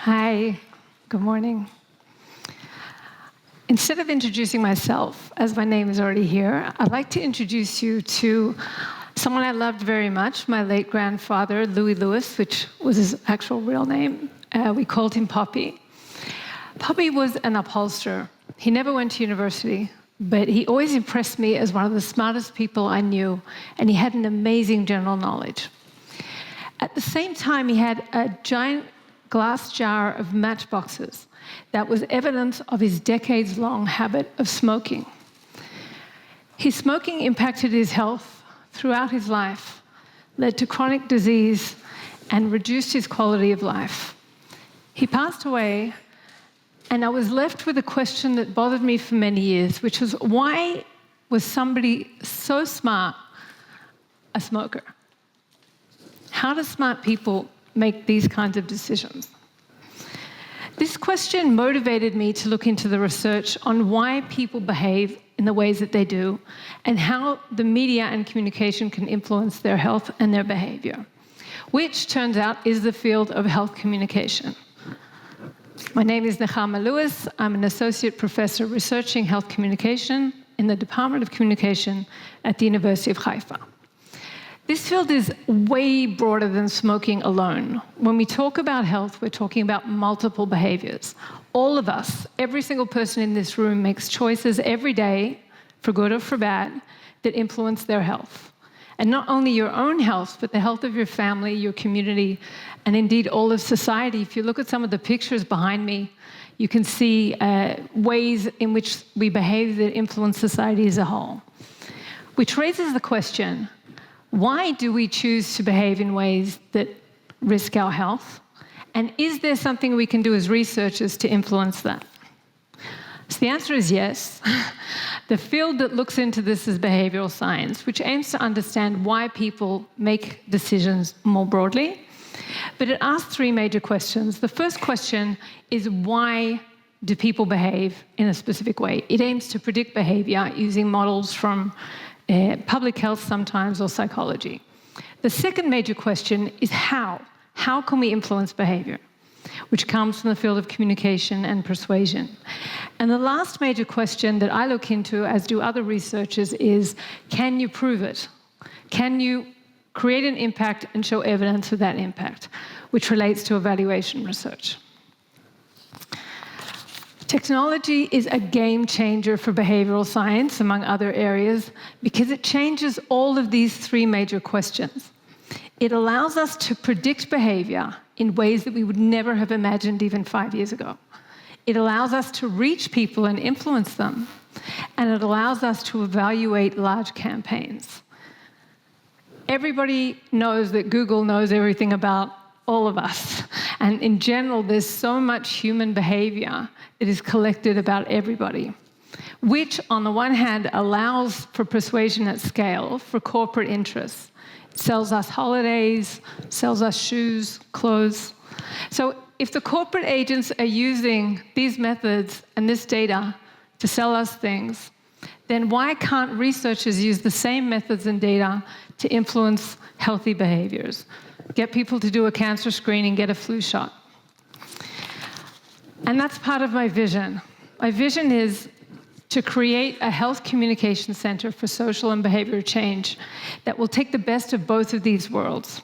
Hi, good morning. Instead of introducing myself, as my name is already here, I'd like to introduce you to someone I loved very much, my late grandfather, Louis Lewis, which was his actual real name. We called him Poppy. Poppy was an upholsterer. He never went to university, but he always impressed me as one of the smartest people I knew, and he had an amazing general knowledge. At the same time, he had a giant glass jar of matchboxes that was evidence of his decades-long habit of smoking. His smoking impacted his health throughout his life, led to chronic disease, and reduced his quality of life. He passed away, and I was left with a question that bothered me for many years, which was, why was somebody so smart a smoker? How do smart people make these kinds of decisions? This question motivated me to look into the research on why people behave in the ways that they do and how the media and communication can influence their health and their behavior, which turns out is the field of health communication. My name is Nehama Lewis. I'm an associate professor researching health communication in the Department of Communication at the University of Haifa. This field is way broader than smoking alone. When we talk about health, we're talking about multiple behaviors. All of us, every single person in this room, makes choices every day, for good or for bad, that influence their health. And not only your own health, but the health of your family, your community, and indeed all of society. If you look at some of the pictures behind me, you can see ways in which we behave that influence society as a whole. Which raises the question, why do we choose to behave in ways that risk our health? And is there something we can do as researchers to influence that? So the answer is yes. The field that looks into this is behavioral science, which aims to understand why people make decisions more broadly. But it asks three major questions. The first question is, why do people behave in a specific way? It aims to predict behavior using models from public health sometimes, or psychology. The second major question is how. How can we influence behavior? Which comes from the field of communication and persuasion. And the last major question that I look into, as do other researchers, is, can you prove it? Can you create an impact and show evidence of that impact, which relates to evaluation research. Technology is a game changer for behavioral science, among other areas, because it changes all of these three major questions. It allows us to predict behavior in ways that we would never have imagined even 5 years ago. It allows us to reach people and influence them, and it allows us to evaluate large campaigns. Everybody knows that Google knows everything about all of us. And in general, there's so much human behavior that is collected about everybody, which on the one hand allows for persuasion at scale for corporate interests. It sells us holidays, sells us shoes, clothes. So if the corporate agents are using these methods and this data to sell us things, then why can't researchers use the same methods and data to influence healthy behaviors? Get people to do a cancer screening, get a flu shot. And that's part of my vision. My vision is to create a health communication center for social and behavioral change that will take the best of both of these worlds.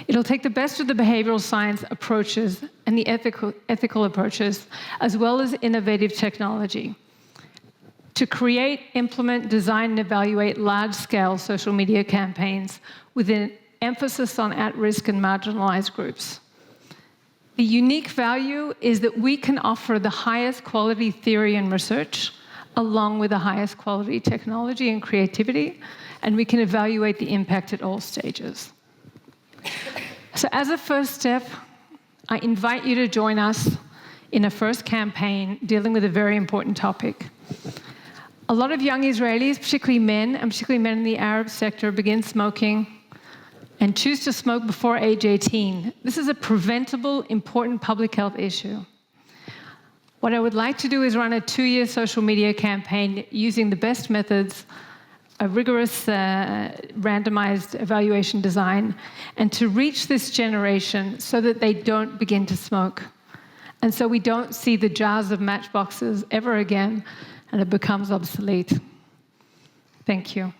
It'll take the best of the behavioral science approaches and the ethical approaches, as well as innovative technology, to create, implement, design, and evaluate large-scale social media campaigns with an emphasis on at-risk and marginalized groups. The unique value is that we can offer the highest quality theory and research along with the highest quality technology and creativity, and we can evaluate the impact at all stages. So as a first step, I invite you to join us in a first campaign dealing with a very important topic. A lot of young Israelis, particularly men, and particularly men in the Arab sector, begin smoking and choose to smoke before age 18. This is a preventable, important public health issue. What I would like to do is run a 2-year social media campaign using the best methods, a rigorous randomized evaluation design, and to reach this generation so that they don't begin to smoke And so we don't see the jars of matchboxes ever again, and it becomes obsolete. Thank you.